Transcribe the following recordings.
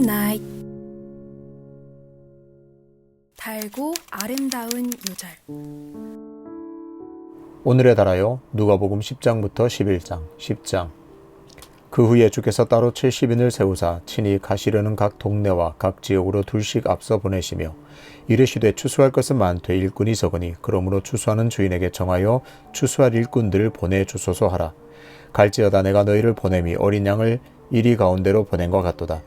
굿나잇. 달고 아름다운 요절. 오늘의 달아요. 누가복음 10장부터 11장. 10장. 그 후에 주께서 따로 70인을 세우사 친히 가시려는 각 동네와 각 지역으로 둘씩 앞서 보내시며 이르시되 추수할 것은 많되 일꾼이 적으니 그러므로 추수하는 주인에게 정하여 추수할 일꾼들을 보내주소서 하라. 갈지어다 내가 너희를 보냄이 어린 양을 이리 가운데로 보낸 것 같도다.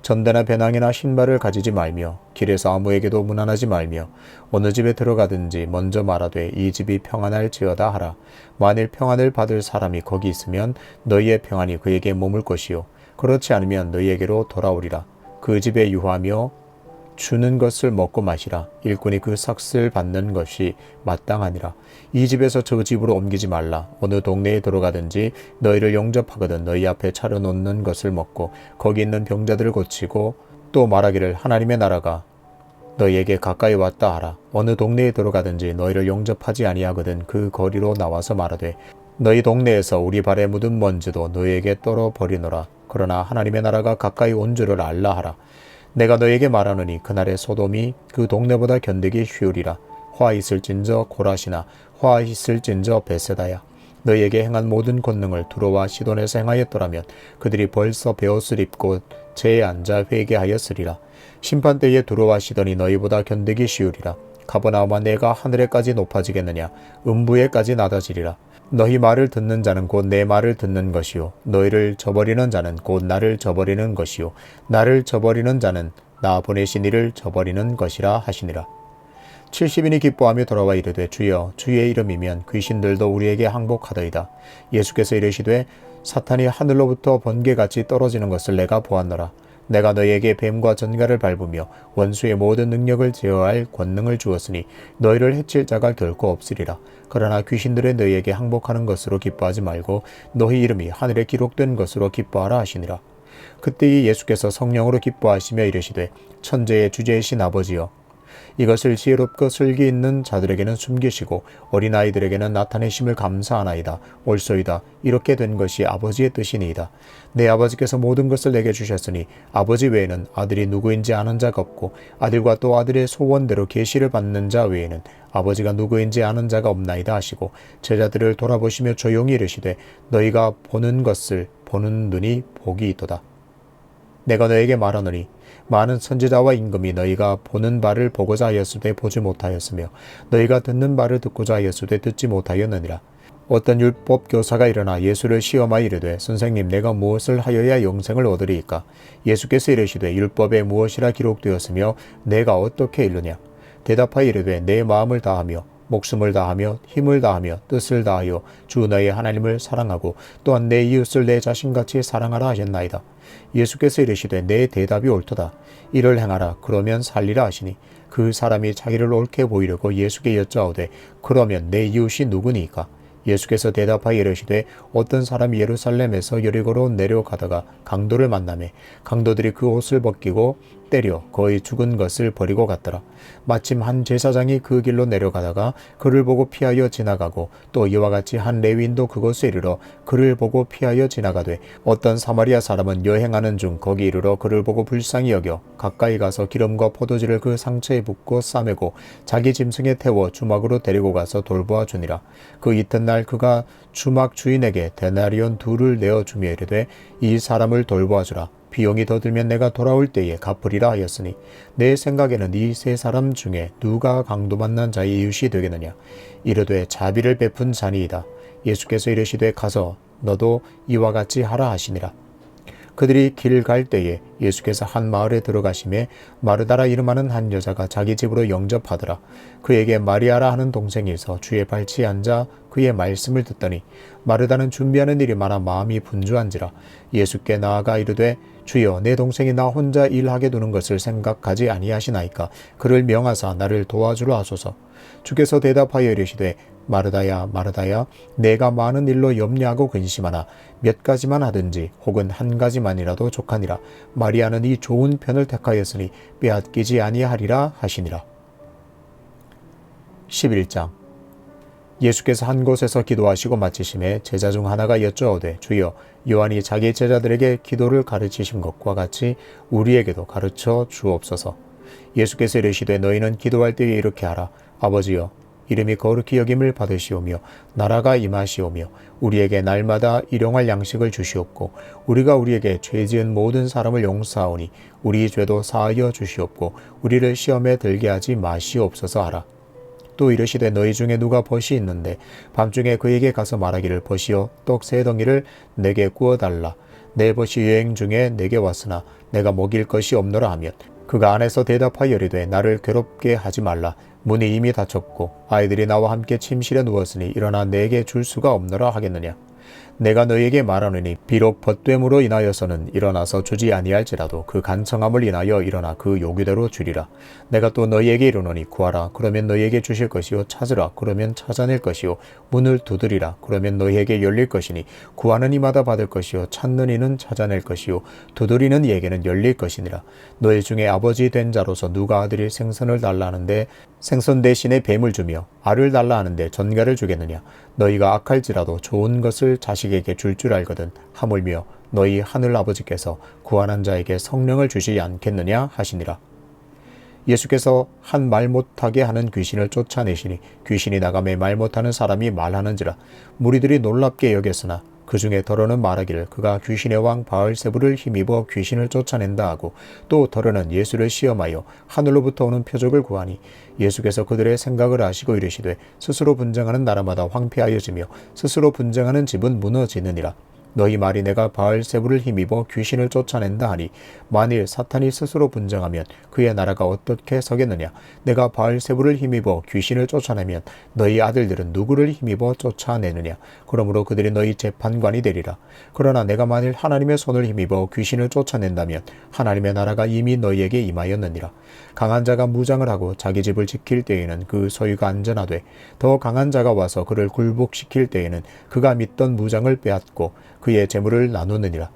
전대나 배낭이나 신발을 가지지 말며 길에서 아무에게도 문안하지 말며 어느 집에 들어가든지 먼저 말하되 이 집이 평안할지어다 하라. 만일 평안을 받을 사람이 거기 있으면 너희의 평안이 그에게 머물 것이요 그렇지 않으면 너희에게로 돌아오리라. 그 집에 유하며 주는 것을 먹고 마시라. 일꾼이 그 삭슬 받는 것이 마땅하니라. 이 집에서 저 집으로 옮기지 말라. 어느 동네에 들어가든지 너희를 영접하거든 너희 앞에 차려놓는 것을 먹고 거기 있는 병자들을 고치고 또 말하기를 하나님의 나라가 너희에게 가까이 왔다 하라. 어느 동네에 들어가든지 너희를 영접하지 아니하거든 그 거리로 나와서 말하되 너희 동네에서 우리 발에 묻은 먼지도 너희에게 떨어버리노라. 그러나 하나님의 나라가 가까이 온 줄을 알라 하라. 내가 너에게 말하노니 그날의 소돔이 그 동네보다 견디기 쉬우리라. 화 있을진저 고라시나 화 있을진저 베세다야. 너희에게 행한 모든 권능을 두로와 시돈에서 행하였더라면 그들이 벌써 베옷을 입고 제에 앉아 회개하였으리라. 심판때에 두로와 시돈이 너희보다 견디기 쉬우리라. 가버나움아 내가 하늘에까지 높아지겠느냐 음부에까지 낮아지리라. 너희 말을 듣는 자는 곧 내 말을 듣는 것이요 너희를 저버리는 자는 곧 나를 저버리는 것이요 나를 저버리는 자는 나 보내신 이를 저버리는 것이라 하시니라. 70인이 기뻐하며 돌아와 이르되 주여 주의 이름이면 귀신들도 우리에게 항복하더이다. 예수께서 이르시되 사탄이 하늘로부터 번개같이 떨어지는 것을 내가 보았노라. 내가 너희에게 뱀과 전갈을 밟으며 원수의 모든 능력을 제어할 권능을 주었으니 너희를 해칠 자가 결코 없으리라. 그러나 귀신들의 너희에게 항복하는 것으로 기뻐하지 말고 너희 이름이 하늘에 기록된 것으로 기뻐하라 하시니라. 그때 예수께서 성령으로 기뻐하시며 이르시되 천재의 주제이신 아버지여 이것을 지혜롭고 슬기 있는 자들에게는 숨기시고 어린아이들에게는 나타내심을 감사하나이다. 옳소이다. 이렇게 된 것이 아버지의 뜻이니이다. 내 아버지께서 모든 것을 내게 주셨으니 아버지 외에는 아들이 누구인지 아는 자가 없고 아들과 또 아들의 소원대로 계시를 받는 자 외에는 아버지가 누구인지 아는 자가 없나이다 하시고 제자들을 돌아보시며 조용히 이르시되 너희가 보는 것을 보는 눈이 복이 있도다. 내가 너에게 말하노니 많은 선지자와 임금이 너희가 보는 바를 보고자 하였으되 보지 못하였으며 너희가 듣는 바를 듣고자 하였으되 듣지 못하였느니라. 어떤 율법 교사가 일어나 예수를 시험하여 이르되 선생님 내가 무엇을 하여야 영생을 얻으리이까? 예수께서 이르시되 율법에 무엇이라 기록되었으며 내가 어떻게 이르냐? 대답하여 이르되 내 마음을 다하며 목숨을 다하며 힘을 다하며 뜻을 다하여 주 너희 하나님을 사랑하고 또한 내 이웃을 내 자신같이 사랑하라 하셨나이다. 예수께서 이르시되 내 대답이 옳도다. 이를 행하라 그러면 살리라 하시니 그 사람이 자기를 옳게 보이려고 예수께 여짜오되 그러면 내 이웃이 누구니까? 예수께서 대답하여 이르시되 어떤 사람이 예루살렘에서 여리고로 내려가다가 강도를 만나매 강도들이 그 옷을 벗기고 때려 거의 죽은 것을 버리고 갔더라. 마침 한 제사장이 그 길로 내려가다가 그를 보고 피하여 지나가고 또 이와 같이 한 레위인도 그곳에 이르러 그를 보고 피하여 지나가되 어떤 사마리아 사람은 여행하는 중 거기 이르러 그를 보고 불쌍히 여겨 가까이 가서 기름과 포도주를 그 상처에 붓고 싸매고 자기 짐승에 태워 주막으로 데리고 가서 돌보아 주니라. 그 이튿날 그가 주막 주인에게 데나리온 2를 내어주며 이르되 이 사람을 돌보아 주라. 비용이 더 들면 내가 돌아올 때에 갚으리라 하였으니 내 생각에는 이 세 사람 중에 누가 강도 만난 자의 이웃이 되겠느냐? 이르되 자비를 베푼 자니이다. 예수께서 이르시되 가서 너도 이와 같이 하라 하시니라. 그들이 길 갈 때에 예수께서 한 마을에 들어가심에 마르다라 이름하는 한 여자가 자기 집으로 영접하더라. 그에게 마리아라 하는 동생이 있어 주의 발치에 앉아 그의 말씀을 듣더니 마르다는 준비하는 일이 많아 마음이 분주한지라. 예수께 나아가 이르되 주여 내 동생이 나 혼자 일하게 두는 것을 생각하지 아니하시나이까? 그를 명하사 나를 도와주라 하소서. 주께서 대답하여 이르시되 마르다야 마르다야 내가 많은 일로 염려하고 근심하나 몇 가지만 하든지 혹은 한 가지만이라도 족하니라. 마리아는 이 좋은 편을 택하였으니 빼앗기지 아니하리라 하시니라. 11장. 예수께서 한 곳에서 기도하시고 마치심에 제자 중 하나가 여쭈어되 주여 요한이 자기 제자들에게 기도를 가르치신 것과 같이 우리에게도 가르쳐 주옵소서. 예수께서 이르시되 너희는 기도할 때에 이렇게 하라. 아버지여 이름이 거룩히 여김을 받으시오며 나라가 임하시오며 우리에게 날마다 일용할 양식을 주시옵고 우리가 우리에게 죄 지은 모든 사람을 용서하오니 우리 죄도 사하여 주시옵고 우리를 시험에 들게 하지 마시옵소서 하라. 또 이르시되 너희 중에 누가 벗이 있는데 밤중에 그에게 가서 말하기를 벗이여 떡 세 덩이를 내게 구워달라. 내 벗이 여행 중에 내게 왔으나 내가 먹일 것이 없노라 하면 그가 안에서 대답하여 이르되 나를 괴롭게 하지 말라. 문이 이미 닫혔고 아이들이 나와 함께 침실에 누웠으니 일어나 내게 줄 수가 없노라 하겠느냐. 내가 너희에게 말하노니 비록 벗됨으로 인하여서는 일어나서 주지 아니할지라도 그 간청함을 인하여 일어나 그 요구대로 주리라. 내가 또 너희에게 이르노니 구하라 그러면 너희에게 주실 것이요 찾으라 그러면 찾아낼 것이요 문을 두드리라 그러면 너희에게 열릴 것이니 구하는 이마다 받을 것이요 찾는 이는 찾아낼 것이요 두드리는 이에게는 열릴 것이니라. 너희 중에 아버지 된 자로서 누가 아들이 생선을 달라 하는데 생선 대신에 뱀을 주며 알을 달라 하는데 전갈을 주겠느냐. 너희가 악할지라도 좋은 것을 자식에게 줄 줄 알거든 하물며 너희 하늘 아버지께서 구하는 자에게 성령을 주시지 않겠느냐 하시니라. 예수께서 한 말 못하게 하는 귀신을 쫓아내시니 귀신이 나가매 말 못하는 사람이 말하는지라. 무리들이 놀랍게 여겼으나 그 중에 더러는 말하기를 그가 귀신의 왕 바알세불을 힘입어 귀신을 쫓아낸다 하고 또 더러는 예수를 시험하여 하늘로부터 오는 표적을 구하니 예수께서 그들의 생각을 아시고 이르시되 스스로 분쟁하는 나라마다 황폐하여지며 스스로 분쟁하는 집은 무너지느니라. 너희 말이 내가 바알세불을 힘입어 귀신을 쫓아낸다 하니 만일 사탄이 스스로 분쟁하면 그의 나라가 어떻게 서겠느냐. 내가 바알세불을 힘입어 귀신을 쫓아내면 너희 아들들은 누구를 힘입어 쫓아내느냐. 그러므로 그들이 너희 재판관이 되리라. 그러나 내가 만일 하나님의 손을 힘입어 귀신을 쫓아낸다면 하나님의 나라가 이미 너희에게 임하였느니라. 강한 자가 무장을 하고 자기 집을 지킬 때에는 그 소유가 안전하되 더 강한 자가 와서 그를 굴복시킬 때에는 그가 믿던 무장을 빼앗고 그의 재물을 나누느니라.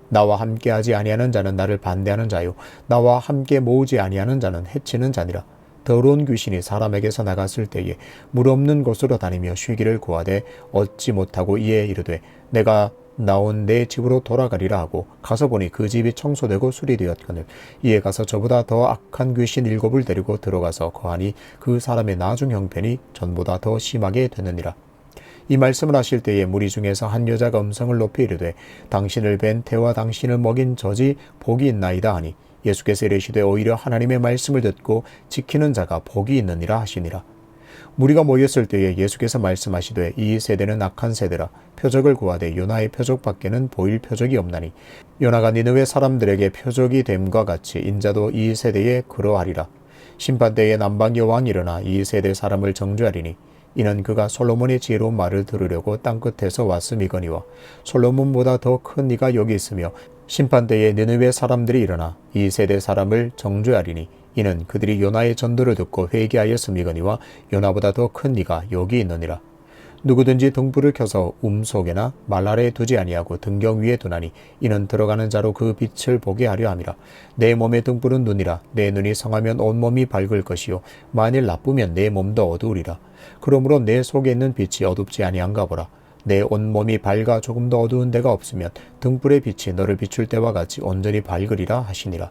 나와 함께하지 아니하는 자는 나를 반대하는 자요 나와 함께 모으지 아니하는 자는 해치는 자니라. 더러운 귀신이 사람에게서 나갔을 때에 물 없는 곳으로 다니며 쉬기를 구하되 얻지 못하고 이에 이르되 내가 나온 내 집으로 돌아가리라 하고 가서 보니 그 집이 청소되고 수리되었거늘 이에 가서 저보다 더 악한 귀신 7을 데리고 들어가서 거하니 그 사람의 나중 형편이 전보다 더 심하게 되느니라. 이 말씀을 하실 때에 무리 중에서 한 여자가 음성을 높이 이르되 당신을 뵌 태와 당신을 먹인 젖이 복이 있나이다 하니 예수께서 이르시되 오히려 하나님의 말씀을 듣고 지키는 자가 복이 있느니라 하시니라. 무리가 모였을 때에 예수께서 말씀하시되 이 세대는 악한 세대라. 표적을 구하되 요나의 표적밖에는 보일 표적이 없나니 요나가 니느웨 사람들에게 표적이 됨과 같이 인자도 이 세대에 그러하리라. 심판때에 남방의 왕이 일어나 이 세대 사람을 정죄하리니 이는 그가 솔로몬의 지혜로운 말을 들으려고 땅끝에서 왔음이거니와 솔로몬보다 더 큰 이가 여기 있으며 심판때에 느느웨 사람들이 일어나 이 세대 사람을 정죄하리니 이는 그들이 요나의 전도를 듣고 회개하였음이거니와 요나보다 더 큰 이가 여기 있느니라. 누구든지 등불을 켜서 속에나 말 아래에 두지 아니하고 등경 위에 두나니 이는 들어가는 자로 그 빛을 보게 하려 함이라. 내 몸의 등불은 눈이라. 내 눈이 성하면 온몸이 밝을 것이요 만일 나쁘면 내 몸도 어두우리라. 그러므로 내 속에 있는 빛이 어둡지 아니한가 보라. 내 온몸이 밝아 조금 더 어두운 데가 없으면 등불의 빛이 너를 비출 때와 같이 온전히 밝으리라 하시니라.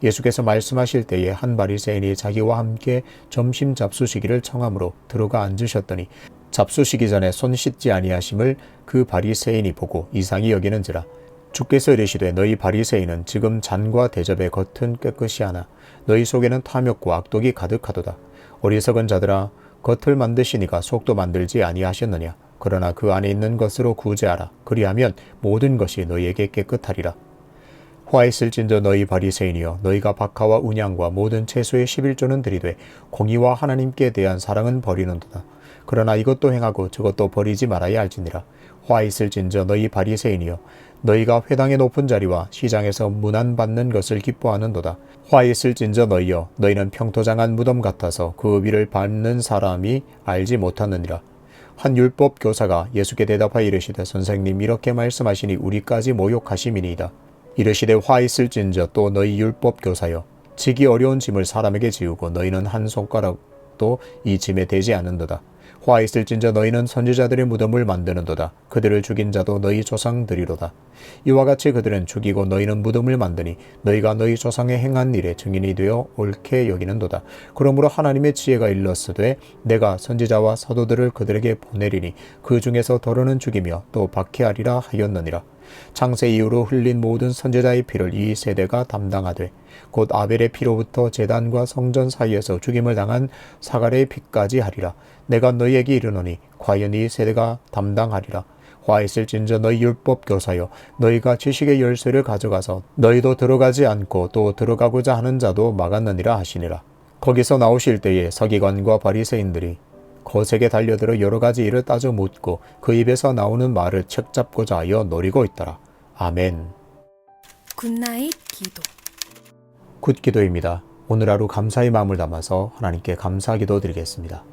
예수께서 말씀하실 때에 한 바리새인이 자기와 함께 점심 잡수시기를 청함으로 들어가 앉으셨더니 잡수시기 전에 손 씻지 아니하심을 그 바리새인이 보고 이상히 여기는지라. 주께서 이르시되 너희 바리새인은 지금 잔과 대접의 겉은 깨끗이 하나 너희 속에는 탐욕과 악독이 가득하도다. 어리석은 자들아 겉을 만드시니가 속도 만들지 아니하셨느냐. 그러나 그 안에 있는 것으로 구제하라. 그리하면 모든 것이 너희에게 깨끗하리라. 화 있을진저 너희 바리새인이여 너희가 박하와 운양과 모든 채소의 11조는 드리되 공의와 하나님께 대한 사랑은 버리는도다. 그러나 이것도 행하고 저것도 버리지 말아야 할지니라. 화 있을진저 너희 바리새인이여 너희가 회당의 높은 자리와 시장에서 문안받는 것을 기뻐하는도다. 화 있을진저 너희여 너희는 평토장한 무덤 같아서 그 위를 밟는 사람이 알지 못하느니라. 한 율법 교사가 예수께 대답하여 이르시되 선생님 이렇게 말씀하시니 우리까지 모욕하심이니이다. 이르시되 화 있을진저 또 너희 율법 교사여 지기 어려운 짐을 사람에게 지우고 너희는 한 손가락도 이 짐에 대지 않는도다. 화 있을진저 너희는 선지자들의 무덤을 만드는도다. 그들을 죽인 자도 너희 조상들이로다. 이와 같이 그들은 죽이고 너희는 무덤을 만드니 너희가 너희 조상의 행한 일에 증인이 되어 옳게 여기는도다. 그러므로 하나님의 지혜가 일렀으되 내가 선지자와 사도들을 그들에게 보내리니 그 중에서 더러는 죽이며 또 박해하리라 하였느니라. 창세 이후로 흘린 모든 선지자의 피를 이 세대가 담당하되 곧 아벨의 피로부터 제단과 성전 사이에서 죽임을 당한 사갈의 피까지 하리라. 내가 너희에게 이르노니 과연 이 세대가 담당하리라. 화 있을진저 너희 율법 교사여 너희가 지식의 열쇠를 가져가서 너희도 들어가지 않고 또 들어가고자 하는 자도 막았느니라 하시니라. 거기서 나오실 때에 서기관과 바리새인들이 거세게 달려들어 여러 가지 일을 따져 묻고 그 입에서 나오는 말을 책잡고자 하여 노리고 있더라. 아멘. 굿나잇 기도. 굿기도입니다. 오늘 하루 감사의 마음을 담아서 하나님께 감사 기도 드리겠습니다.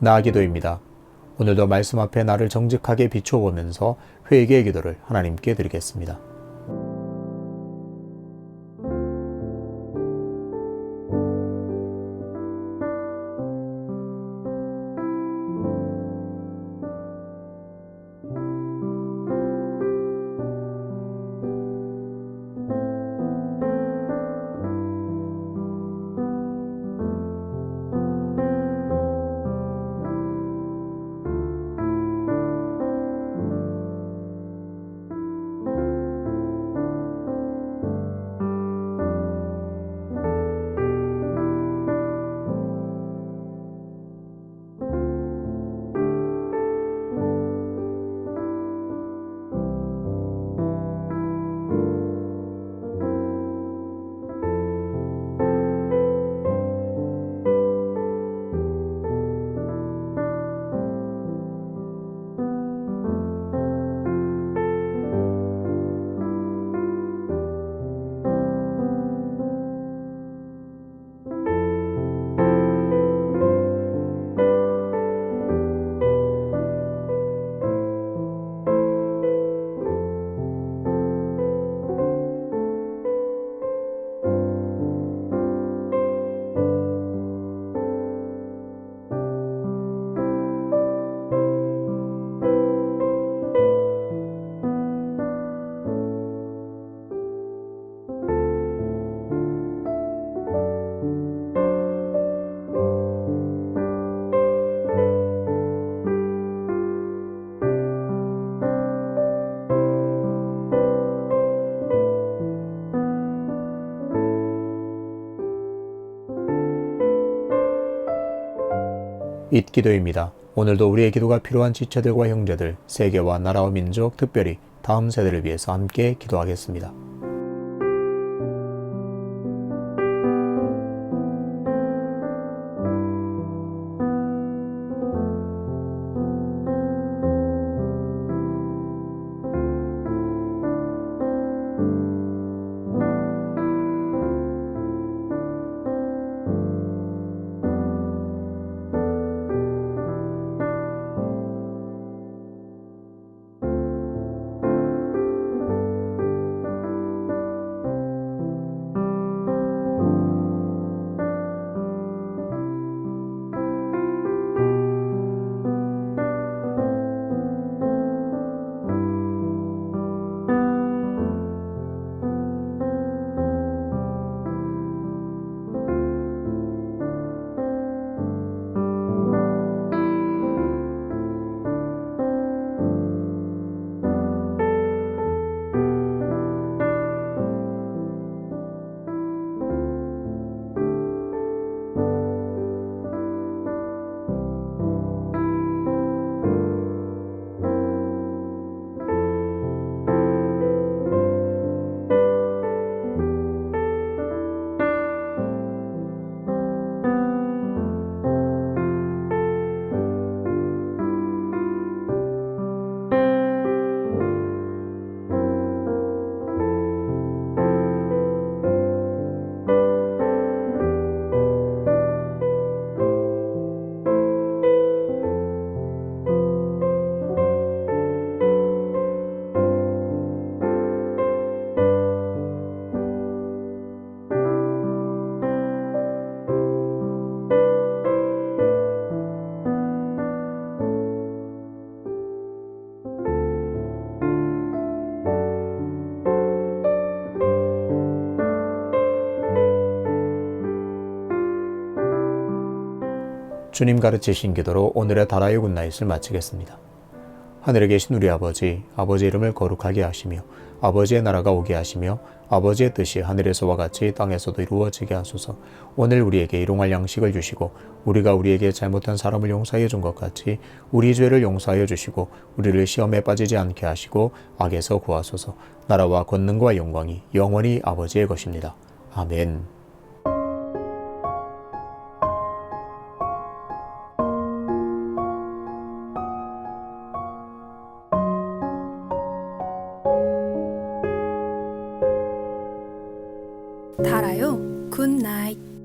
나기도입니다. 오늘도 말씀 앞에 나를 정직하게 비춰보면서 회개의 기도를 하나님께 드리겠습니다. 기도입니다. 오늘도 우리의 기도가 필요한 지체들과 형제들, 세계와 나라와 민족, 특별히 다음 세대를 위해서 함께 기도하겠습니다. 주님 가르치신 기도로 오늘의 다라이 굿나잇을 마치겠습니다. 하늘에 계신 우리 아버지, 아버지의 이름을 거룩하게 하시며 아버지의 나라가 오게 하시며 아버지의 뜻이 하늘에서와 같이 땅에서도 이루어지게 하소서. 오늘 우리에게 일용할 양식을 주시고 우리가 우리에게 잘못한 사람을 용서하여 준 것 같이 우리 죄를 용서하여 주시고 우리를 시험에 빠지지 않게 하시고 악에서 구하소서. 나라와 권능과 영광이 영원히 아버지의 것입니다. 아멘. 달아요 굿나잇.